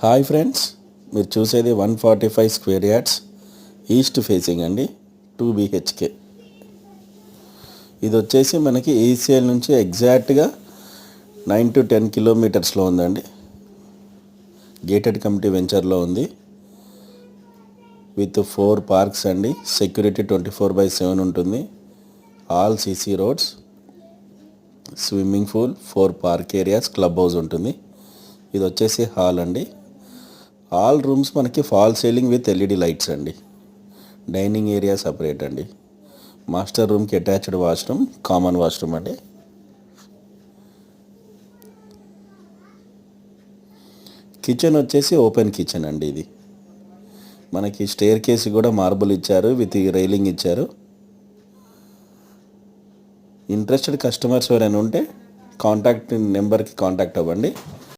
Hi friends, మీరు చూసేది 145 square yards east facing అండి, 2 BHK. ఇది వచ్చేసి మనకి ఈసీఎల్ నుంచి ఎగ్జాక్ట్గా 9 to 10 కిలోమీటర్స్లో ఉందండి. గేటెడ్ కమ్యూనిటీ వెంచర్లో ఉంది విత్ 4 పార్క్స్ అండి. సెక్యూరిటీ 24/7 ఉంటుంది. All CC roads, swimming pool, 4 park areas, club house ఉంటుంది. ఇది వచ్చేసి హాల్ అండి. ఆల్ రూమ్స్ మనకి fall ceiling with LED lights అండి. డైనింగ్ ఏరియా సపరేట్ అండి. మాస్టర్ రూమ్కి అటాచ్డ్ వాష్రూమ్, కామన్ వాష్రూమ్ అండి. కిచెన్ వచ్చేసి ఓపెన్ కిచెన్ అండి. ఇది మనకి స్టేర్ కేస్ కూడా మార్బుల్ ఇచ్చారు, విత్ రైలింగ్ ఇచ్చారు. ఇంట్రెస్టెడ్ కస్టమర్స్ ఎవరైనా ఉంటే కాంటాక్ట్ నెంబర్కి కాంటాక్ట్ అవ్వండి.